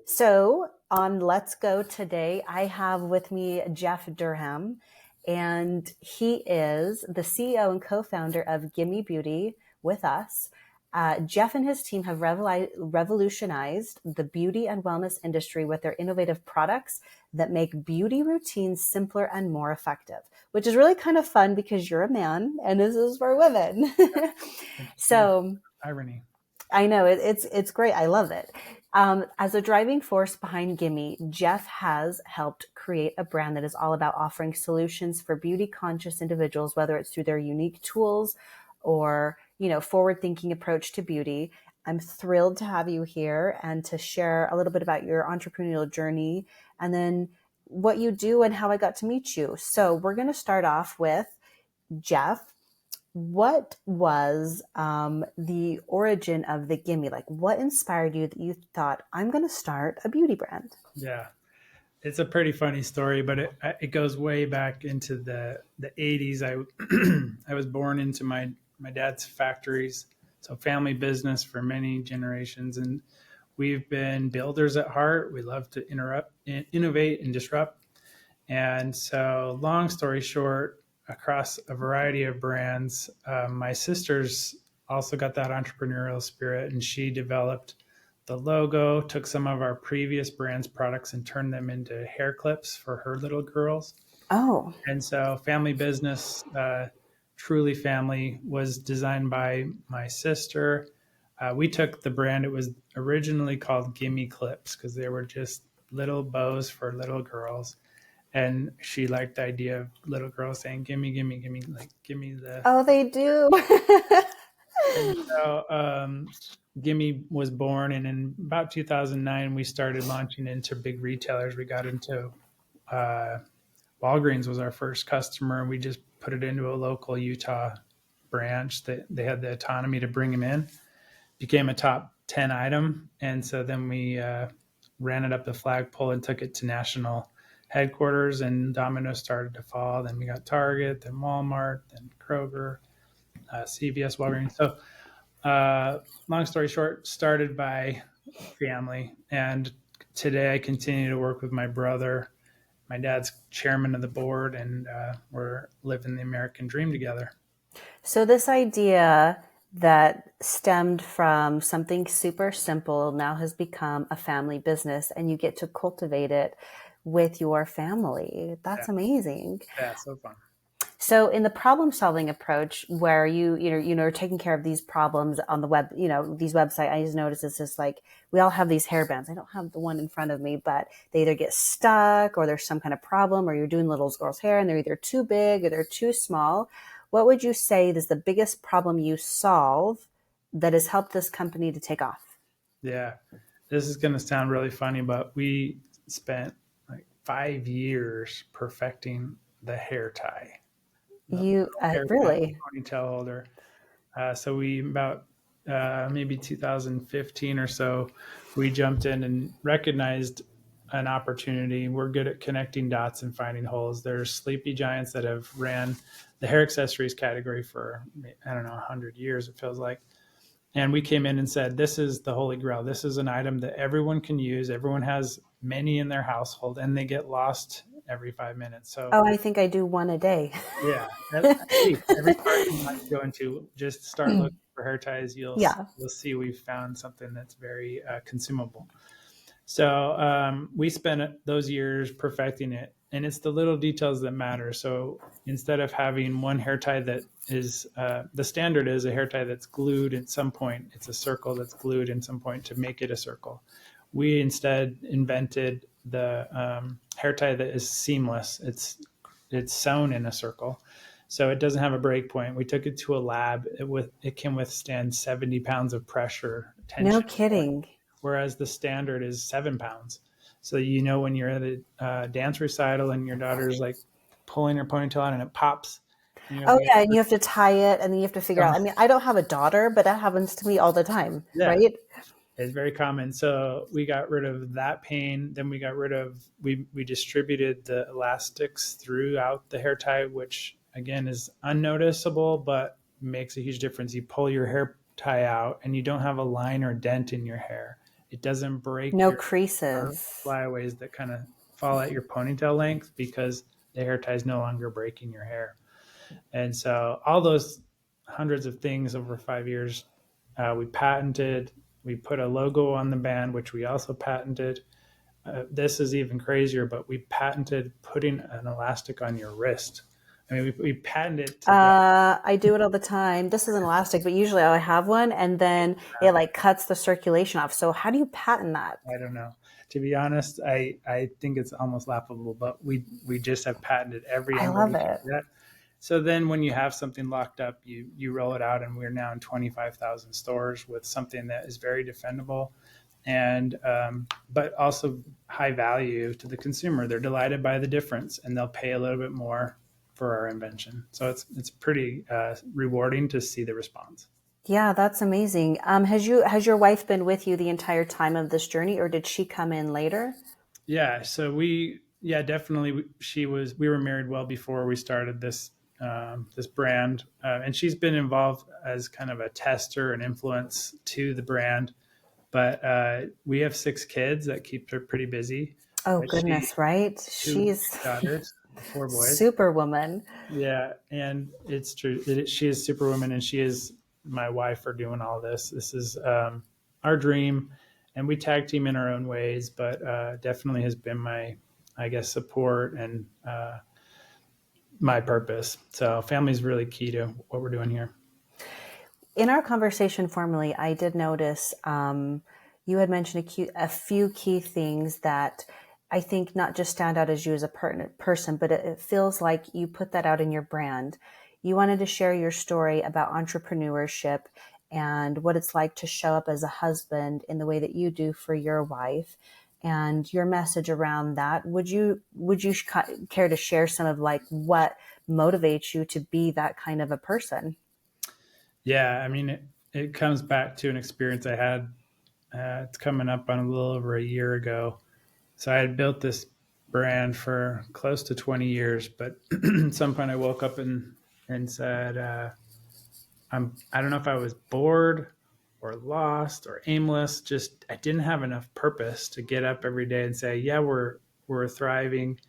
So on Let's Go today, I have with me Jeff Durham, and he is the CEO and co-founder of Gimme Beauty with us. Jeff and his team have revolutionized the beauty and wellness industry with their innovative products that make beauty routines simpler and more effective, which is really kind of fun because you're a man and this is for women. Interesting So irony. I know it's great. I love it. As a driving force behind Gimme, Jeff has helped create a brand that is all about offering solutions for beauty conscious individuals, whether it's through their unique tools or, forward thinking approach to beauty. I'm thrilled to have you here and to share a little bit about your entrepreneurial journey and then what you do and how I got to meet you. So we're going to start off with Jeff. What was the origin of the Gimme? Like, what inspired you that you thought, I'm going to start a beauty brand? Yeah, it's a pretty funny story, but it goes way back into the 80s. I was born into my dad's factories, so family business for many generations, and we've been builders at heart. We love to innovate, and disrupt. And so, long story short, across a variety of brands, my sister's also got that entrepreneurial spirit, and she developed the logo, took some of our previous brands' products and turned them into hair clips for her little girls. Oh, And so, family business, truly family, was designed by my sister. We took the brand, it was originally called Gimme Clips because they were just little bows for little girls, and she liked the idea of little girls saying "gimme, gimme, gimme," like "give me the." oh, they do. And so, Gimme was born, and in about 2009, we started launching into big retailers. We got into uh, Walgreens was our first customer, and we just put it into a local Utah branch that they had the autonomy to bring them in. Became a top 10 item, and so then we ran it up the flagpole and took it to national headquarters, and Domino's started to fall. Then we got Target, then Walmart, then Kroger, CVS, Walgreens. So, long story short, started by family. And today I continue to work with my brother. My dad's chairman of the board, and we're living the American dream together. So this idea that stemmed from something super simple now has become a family business and you get to cultivate it with your family. Yeah, That's amazing. yeah, so fun. So in the problem solving approach where you're taking care of these problems on the web, these websites, I just noticed it's just like, we all have these hair bands. I don't have the one in front of me, but they either get stuck or there's some kind of problem or you're doing little girls' hair and they're either too big or they're too small. What would you say is the biggest problem you solve that has helped this company to take off? Yeah, this is going to sound really funny, but we spent like 5 years perfecting the hair tie, the You hair tie really? ponytail holder. So we about maybe 2015 or so, we jumped in and recognized an opportunity. We're good at connecting dots and finding holes. There's sleepy giants that have ran the hair accessories category for, I don't know, 100 years, it feels like. And we came in and said, this is the holy grail. This is an item that everyone can use. Everyone has many in their household, and they get lost every 5 minutes. So, Oh, I think I do one a day. yeah, at least every parking lot you go into, just start looking for hair ties. Yeah. You'll see we've found something that's very consumable. So we spent those years perfecting it, and it's the little details that matter. So instead of having one hair tie that is the standard is a hair tie that's glued at some point, it's a circle that's glued at some point to make it a circle. We instead invented the hair tie that is seamless. It's sewn in a circle, so it doesn't have a break point. We took it to a lab. It can withstand 70 pounds of pressure, No tension, kidding. whereas the standard is 7 pounds. So when you're at a dance recital and your daughter's like pulling her ponytail out and it pops, and you're Oh like, yeah, and you have to tie it, and then you have to figure out. I mean, I don't have a daughter, but that happens to me all the time, yeah, right? it's very common. So we got rid of that pain. Then we distributed the elastics throughout the hair tie, which again is unnoticeable, but makes a huge difference. You pull your hair tie out and you don't have a line or dent in your hair. It doesn't break No your creases. flyaways that kind of fall at your ponytail length, because the hair tie is no longer breaking your hair. And so all those hundreds of things over 5 years, we patented. We put a logo on the band, which we also patented. This is even crazier, but we patented putting an elastic on your wrist. I mean, we patented it to that. I do it all the time. This is an elastic, but usually I have one and then it like cuts the circulation off. So how do you patent that? I don't know. To be honest, I think it's almost laughable, but we just have patented every I angle love we can it. get. So then when you have something locked up, you roll it out, and we're now in 25,000 stores with something that is very defendable, and but also high value to the consumer. They're delighted by the difference, and they'll pay a little bit more for our invention. So it's pretty rewarding to see the response. Yeah, that's amazing. Has your wife been with you the entire time of this journey, or did she come in later? Yeah, so yeah, definitely. We were married well before we started this brand, and she's been involved as kind of a tester and influence to the brand. But we have 6 kids that keep her pretty busy. Oh But she goodness, right? two She's daughters, 4 boys. superwoman. Yeah, and it's true. She is superwoman, and she is my wife for doing all this. This is our dream, and we tag team in our own ways, but definitely has been my, I guess, support and my purpose. So family is really key to what we're doing here. In our conversation formally, I did notice you had mentioned a few key things that I think not just stand out as you as a person, but it feels like you put that out in your brand. You wanted to share your story about entrepreneurship and what it's like to show up as a husband in the way that you do for your wife, and your message around that. Would you care to share some of like what motivates you to be that kind of a person? Yeah, I mean, it comes back to an experience I had. It's coming up on a little over a year ago. So I had built this brand for close to 20 years, but at some point I woke up and said, I don't know if I was bored or lost or aimless. Just I didn't have enough purpose to get up every day and say, yeah, we're thriving.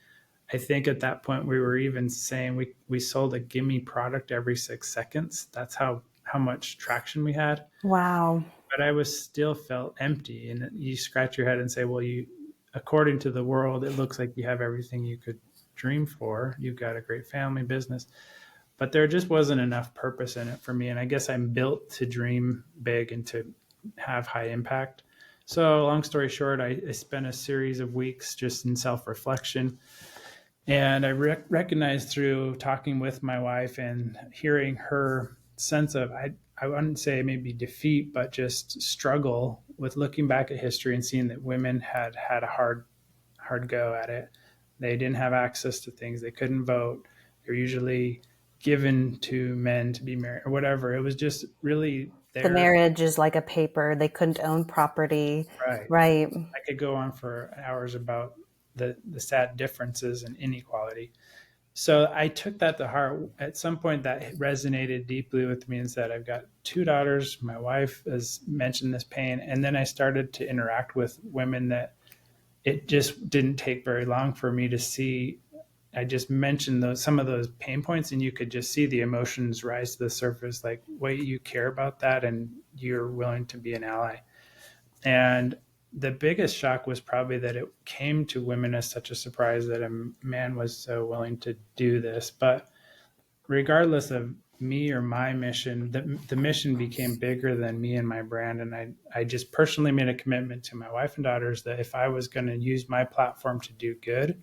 I think at that point we were even saying we sold a Gimme product every 6 seconds. That's how much traction we had. Wow. But I was still felt empty. And you scratch your head and say, well, according to the world, it looks like you have everything you could dream for. You've got a great family, business, but there just wasn't enough purpose in it for me. And I guess I'm built to dream big and to have high impact. So long story short, I spent a series of weeks just in self-reflection. And I recognized through talking with my wife and hearing her sense of, I wouldn't say maybe defeat, but just struggle with looking back at history and seeing that women had a hard go at it. They didn't have access to things. They couldn't vote. They're usually given to men to be married or whatever. It was just really The their marriage is like a paper. They couldn't own property. right. Right. I could go on for hours about the sad differences and inequality. So I took that to heart. At some point, that resonated deeply with me and said, I've got 2 daughters. My wife has mentioned this pain. And then I started to interact with women that it just didn't take very long for me to see. I just mentioned some of those pain points, and you could just see the emotions rise to the surface, like, wait, you care about that and you're willing to be an ally. And the biggest shock was probably that it came to women as such a surprise that a man was so willing to do this. But regardless of me or my mission, the mission became bigger than me and my brand. And I just personally made a commitment to my wife and daughters that if I was going to use my platform to do good,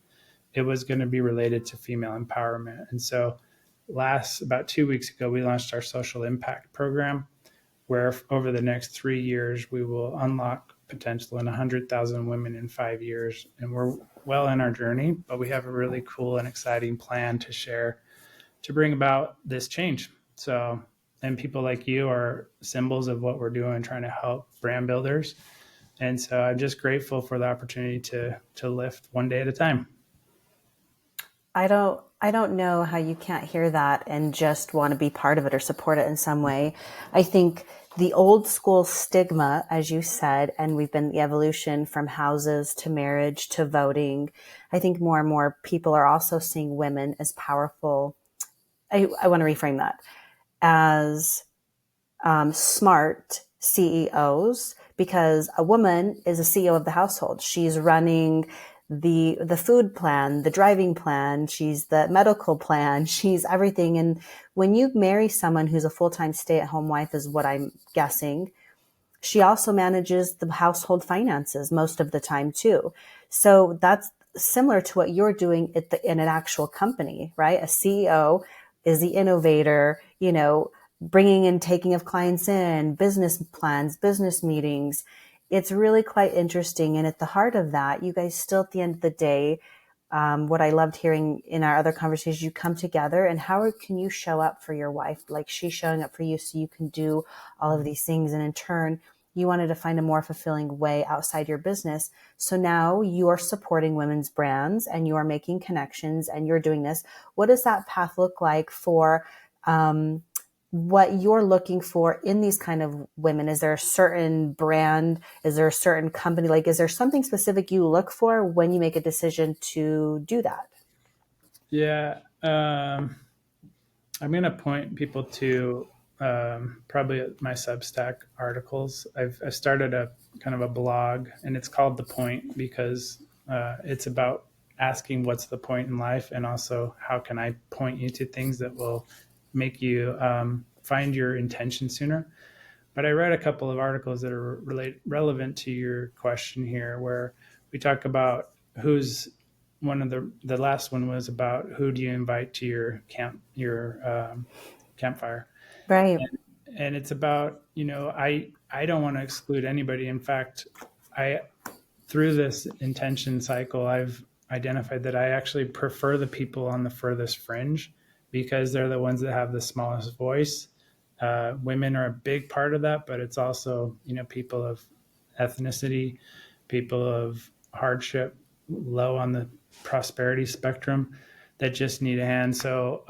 it was going to be related to female empowerment. And so about 2 weeks ago, we launched our social impact program, where over the next 3 years, we will unlock potential in 100,000 women in 5 years. And we're well in our journey, but we have a really cool and exciting plan to share to bring about this change. So, and people like you are symbols of what we're doing, trying to help brand builders. And so I'm just grateful for the opportunity to lift one day at a time. I don't know how you can't hear that and just want to be part of it or support it in some way. I think the old school stigma, as you said, and we've been the evolution from houses to marriage to voting. I think more and more people are also seeing women as powerful. I want to reframe that as smart CEOs, because a woman is a CEO of the household. She's running the food plan, the driving plan, she's the medical plan, she's everything. And when you marry someone who's a full-time stay-at-home wife, is what I'm guessing, she also manages the household finances most of the time too. So that's similar to what you're doing in an actual company, right? A CEO is the innovator, bringing and taking of clients in, business plans, business meetings. It's really quite interesting. And at the heart of that, you guys still, at the end of the day, what I loved hearing in our other conversations, you come together, and how can you show up for your wife? Like, she's showing up for you so you can do all of these things. And in turn, you wanted to find a more fulfilling way outside your business. So now you are supporting women's brands and you are making connections and you're doing this. What does that path look like for, what you're looking for in these kind of women? Is there a certain brand? Is there a certain company? Like, is there something specific you look for when you make a decision to do that? Yeah. I'm going to point people to probably my Substack articles. I've started a kind of a blog, and it's called The Point because it's about asking what's the point in life, and also how can I point you to things that will make you find your intention sooner. But I read a couple of articles that are relevant to your question here, where we talk about who's one of the last one was about who do you invite to your campfire, Right. and it's about I don't want to exclude anybody. In fact, I through this intention cycle, I've identified that I actually prefer the people on the furthest fringe because they're the ones that have the smallest voice. Women are a big part of that, but it's also, people of ethnicity, people of hardship, low on the prosperity spectrum that just need a hand. So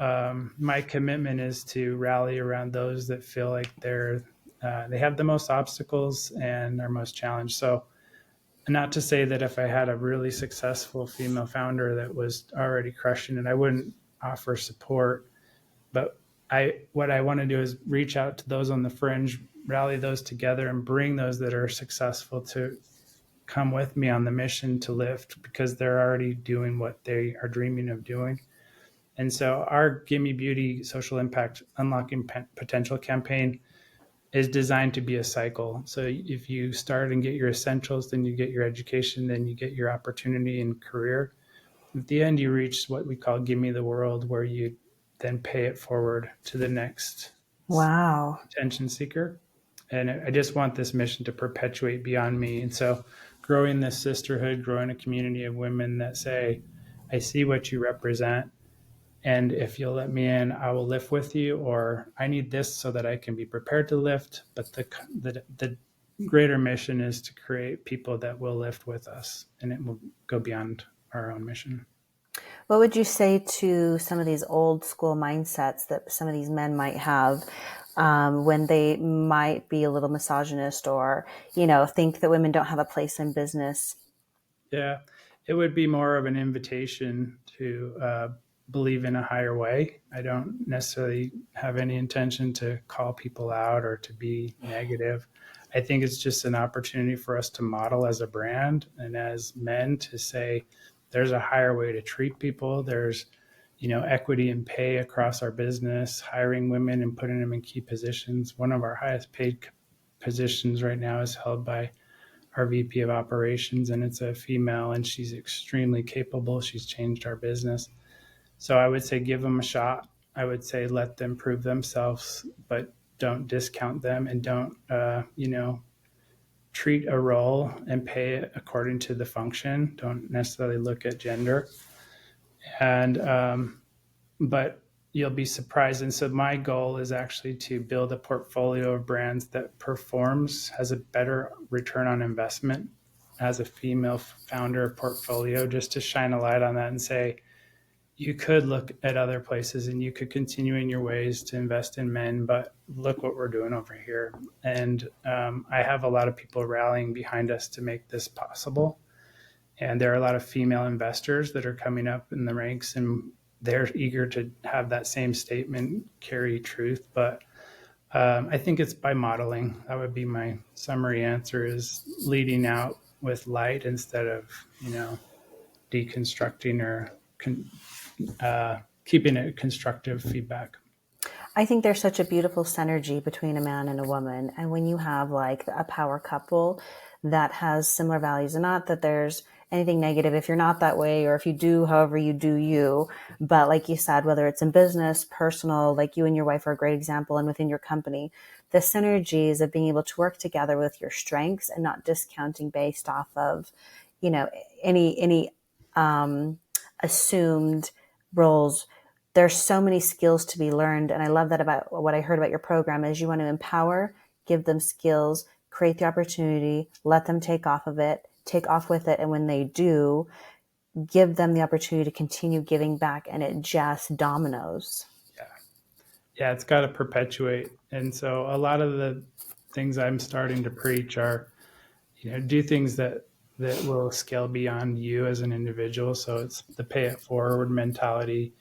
my commitment is to rally around those that feel like they have the most obstacles and are most challenged. So not to say that if I had a really successful female founder that was already crushing it, I wouldn't offer support. But what I want to do is reach out to those on the fringe, rally those together, and bring those that are successful to come with me on the mission to lift, because they're already doing what they are dreaming of doing. And so our Gimme Beauty social impact unlocking potential campaign is designed to be a cycle. So if you start and get your essentials, then you get your education, then you get your opportunity and career. At the end, you reach what we call Gimme the World, where you then pay it forward to the next Wow. attention seeker. And I just want this mission to perpetuate beyond me. And so growing this sisterhood, growing a community of women that say, I see what you represent, and if you'll let me in, I will lift with you, or I need this so that I can be prepared to lift. But the greater mission is to create people that will lift with us, and it will go beyond our own mission. What would you say to some of these old school mindsets that some of these men might have, when they might be a little misogynist, or, think that women don't have a place in business? Yeah, it would be more of an invitation to believe in a higher way. I don't necessarily have any intention to call people out or to be negative. I think it's just an opportunity for us to model as a brand and as men to say there's a higher way to treat people. There's, equity and pay across our business, hiring women and putting them in key positions. One of our highest paid positions right now is held by our VP of operations, and it's a female, and she's extremely capable. She's changed our business. So I would say give them a shot. I would say let them prove themselves, but don't discount them, and don't, treat a role and pay it according to the function. Don't necessarily look at gender. And, but you'll be surprised. And so my goal is actually to build a portfolio of brands that performs, has a better return on investment as a female founder portfolio, just to shine a light on that and say, you could look at other places and you could continue in your ways to invest in men, but look what we're doing over here. And I have a lot of people rallying behind us to make this possible. And there are a lot of female investors that are coming up in the ranks, and they're eager to have that same statement carry truth. But I think it's by modeling. That would be my summary answer, is leading out with light instead of, deconstructing or keeping it constructive feedback. I think there's such a beautiful synergy between a man and a woman. And when you have like a power couple that has similar values, and not that there's anything negative if you're not that way, or if you do, however you do you. But like you said, whether it's in business, personal, like you and your wife are a great example, and within your company, the synergies of being able to work together with your strengths and not discounting based off of, any assumed roles. There's so many skills to be learned. And I love that about what I heard about your program is you want to empower, give them skills, create the opportunity, let them take off with it. And when they do, give them the opportunity to continue giving back, and it just dominoes. Yeah, it's got to perpetuate. And so a lot of the things I'm starting to preach are, do things that will scale beyond you as an individual. So it's the pay it forward mentality.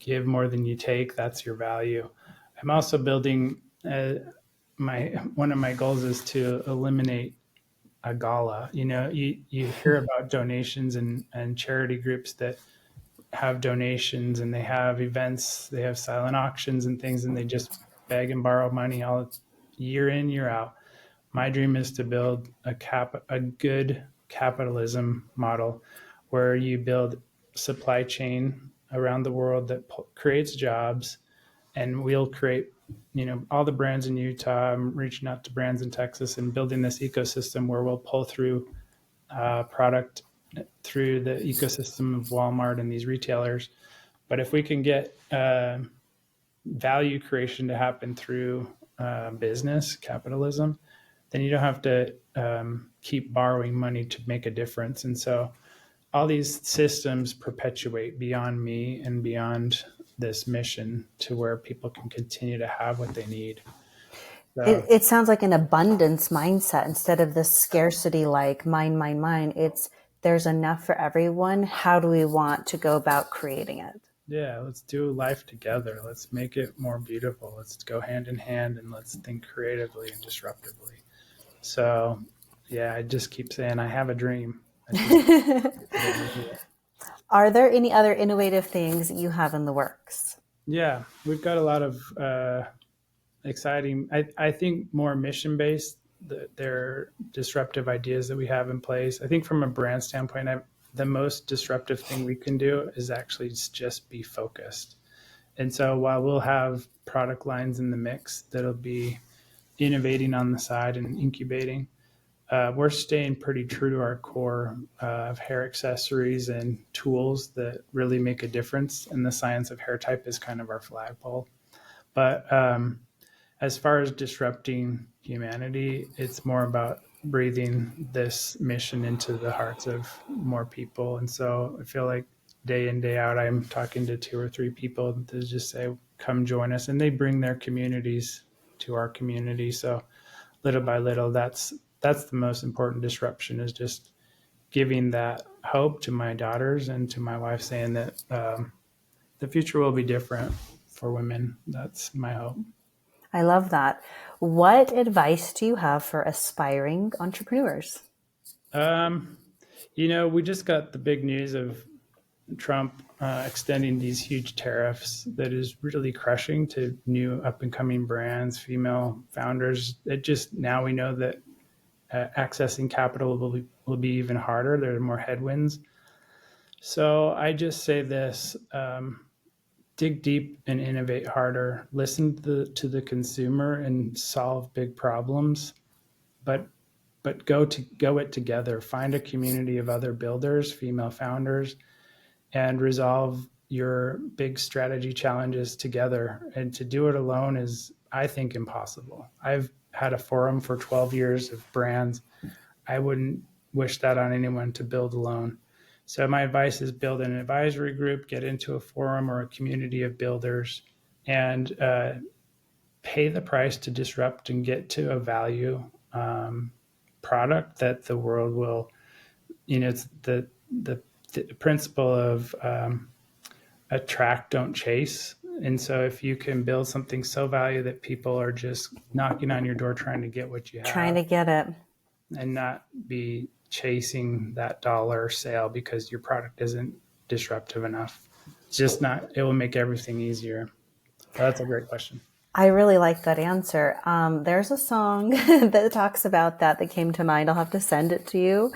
Give more than you take. That's your value. I'm also building one of my goals is to eliminate a gala. You hear about donations and charity groups that have donations, and they have events, they have silent auctions and things, and they just beg and borrow money all year in, year out. My dream is to build a good capitalism model where you build supply chain around the world that creates jobs, and we'll create, all the brands in Utah. I'm reaching out to brands in Texas and building this ecosystem where we'll pull through product through the ecosystem of Walmart and these retailers. But if we can get value creation to happen through business capitalism, then you don't have to keep borrowing money to make a difference. And so all these systems perpetuate beyond me and beyond this mission to where people can continue to have what they need. So, It sounds like an abundance mindset instead of this scarcity, like mine, mine, mine. It's there's enough for everyone. How do we want to go about creating it? yeah, let's do life together. Let's make it more beautiful. Let's go hand in hand, and let's think creatively and disruptively. So, yeah, I just keep saying I have a dream. Are there any other innovative things you have in the works? Yeah, we've got a lot of exciting, I think more mission based. They're disruptive ideas that we have in place. I think from a brand standpoint, the most disruptive thing we can do is actually just be focused. And so while we'll have product lines in the mix that'll be innovating on the side and incubating, we're staying pretty true to our core of hair accessories and tools that really make a difference. And the science of hair type is kind of our flagpole. But as far as disrupting humanity, it's more about breathing this mission into the hearts of more people. And so I feel like day in, day out, I'm talking to 2 or 3 people to just say, come join us. And they bring their communities to our community. So little by little, that's the most important disruption, is just giving that hope to my daughters and to my wife, saying that the future will be different for women. That's my hope. I love that. What advice do you have for aspiring entrepreneurs? We just got the big news of Trump extending these huge tariffs that is really crushing to new up and coming brands, female founders. Now we know that accessing capital will be even harder. There are more headwinds. So I just say this, dig deep and innovate harder, listen to the consumer and solve big problems, but go it together. Find a community of other builders, female founders, and resolve your big strategy challenges together. And to do it alone is, I think, impossible. I've had a forum for 12 years of brands. I wouldn't wish that on anyone to build alone. So my advice is build an advisory group, get into a forum or a community of builders, and pay the price to disrupt and get to a value product that the world will, it's the principle of attract, don't chase. And so if you can build something so valuable that people are just knocking on your door trying to get what you Trying have to get it. and not be chasing that dollar sale because your product isn't disruptive enough. It's just not, it will make everything easier. That's a great question. I really like that answer. There's a song that talks about that came to mind. I'll have to send it to you.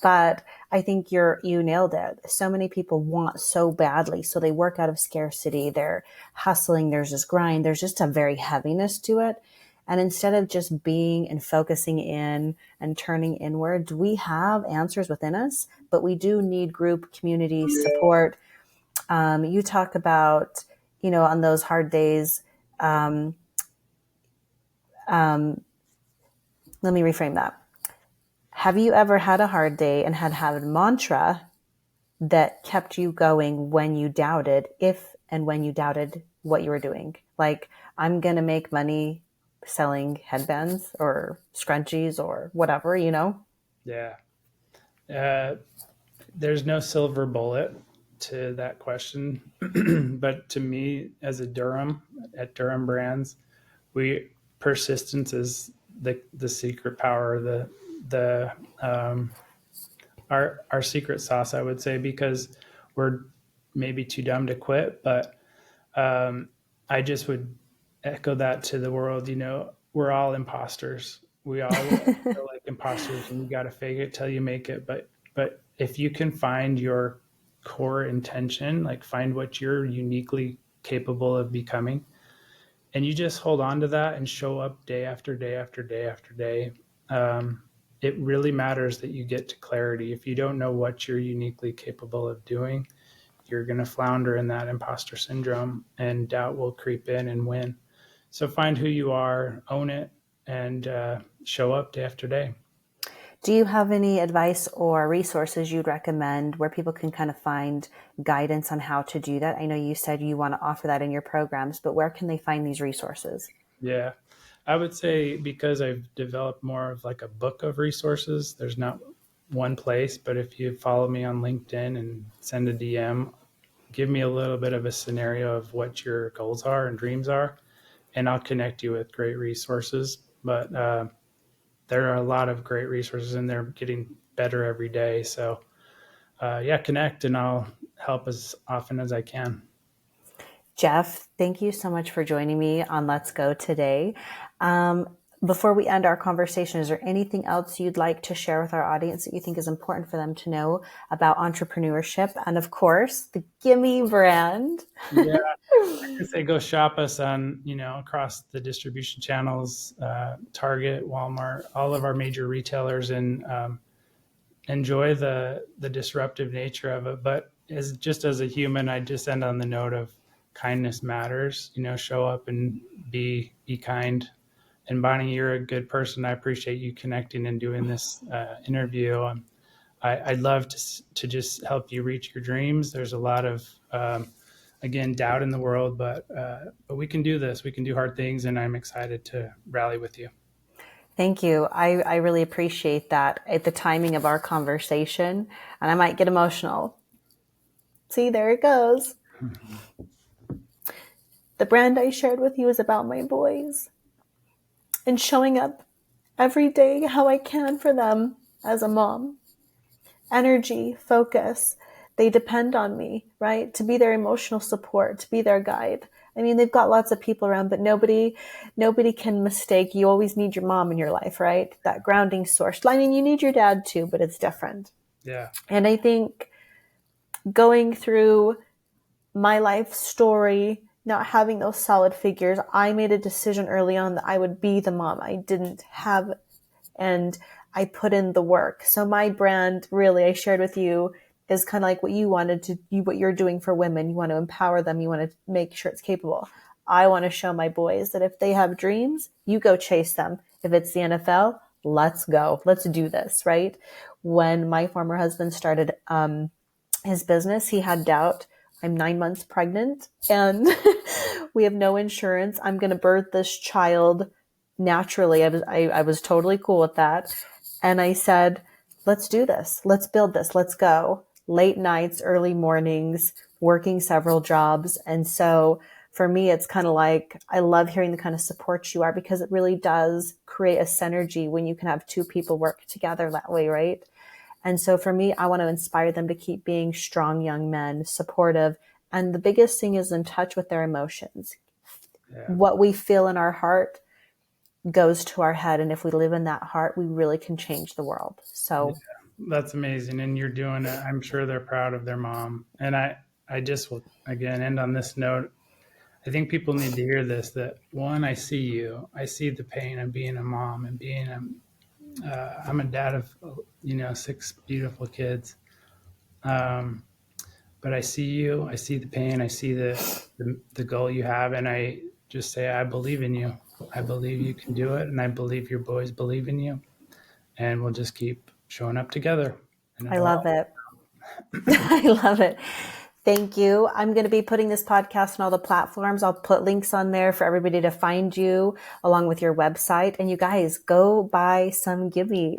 But I think you nailed it. So many people want so badly. So they work out of scarcity. They're hustling. There's this grind. There's just a very heaviness to it. And instead of just being and focusing in and turning inward, we have answers within us, but we do need group, community, support. You talk about, on those hard days, let me reframe that. Have you ever had a hard day and had a mantra that kept you going when you doubted when you doubted what you were doing? Like, I'm going to make money selling headbands or scrunchies or whatever, Yeah. There's no silver bullet to that question. But to me, as a Durham at Durham Brands, persistence is the secret power, our secret sauce, I would say, because we're maybe too dumb to quit. But I just would echo that to the world. We're all imposters. We all feel like imposters, and you got to fake it till you make it. But if you can find your core intention, like find what you're uniquely capable of becoming, and you just hold on to that and show up day after day after day after day, it really matters that you get to clarity. If you don't know what you're uniquely capable of doing, you're going to flounder in that imposter syndrome, and doubt will creep in and win. So find who you are, own it, and show up day after day. Do you have any advice or resources you'd recommend where people can kind of find guidance on how to do that? I know you said you want to offer that in your programs, but where can they find these resources? Yeah, I would say, because I've developed more of like a book of resources, there's not one place, but if you follow me on LinkedIn and send a DM, give me a little bit of a scenario of what your goals are and dreams are, and I'll connect you with great resources. But there are a lot of great resources, and they're getting better every day. So connect, and I'll help as often as I can. Jeff, thank you so much for joining me on Let's Go today. Before we end our conversation, is there anything else you'd like to share with our audience that you think is important for them to know about entrepreneurship? And of course, the Gimme brand. Yeah, I could say go shop us on, across the distribution channels, Target, Walmart, all of our major retailers, and enjoy the disruptive nature of it. But as a human, I just end on the note of kindness matters. Show up and be kind. And Bonnie, you're a good person. I appreciate you connecting and doing this interview. I'd love to just help you reach your dreams. There's a lot of again, doubt in the world, but we can do this. We can do hard things, and I'm excited to rally with you. Thank you. I really appreciate that at the timing of our conversation, and I might get emotional. See, there it goes. The brand I shared with you is about my boys and showing up every day how I can for them as a mom. Energy, focus. They depend on me, right? To be their emotional support, to be their guide. I mean, they've got lots of people around, but nobody can mistake. You always need your mom in your life, right? That grounding source. I mean, you need your dad too, but it's different. Yeah. And I think going through my life story, not having those solid figures, I made a decision early on that I would be the mom I didn't have, and I put in the work. So my brand, really, I shared with you, is kind of like what you wanted to do, what you're doing for women. You want to empower them. You want to make sure it's capable. I want to show my boys that if they have dreams, you go chase them. If it's the NFL, let's go. Let's do this, right? When my former husband started his business. He had doubt. I'm 9 months pregnant and we have no insurance. I'm going to birth this child naturally. I was totally cool with that. And I said, let's do this. Let's build this. Let's go. Late nights, early mornings, working several jobs. And so for me, it's kind of like, I love hearing the kind of support you are, because it really does create a synergy when you can have two people work together that way, right? And so for me, I want to inspire them to keep being strong young men, supportive. And the biggest thing is in touch with their emotions. Yeah. What we feel in our heart goes to our head. And if we live in that heart, we really can change the world. So That's amazing. And you're doing it. I'm sure they're proud of their mom. And I just will, again, end on this note. I think people need to hear this, that one, I see you. I see the pain of being a mom and being I'm a dad of, 6 beautiful kids. But I see you, I see the pain, I see the goal you have. And I just say, I believe in you. I believe you can do it. And I believe your boys believe in you. And we'll just keep showing up together. And I love it. I love it. Thank you. I'm going to be putting this podcast on all the platforms. I'll put links on there for everybody to find you along with your website. And you guys go buy some Gimme.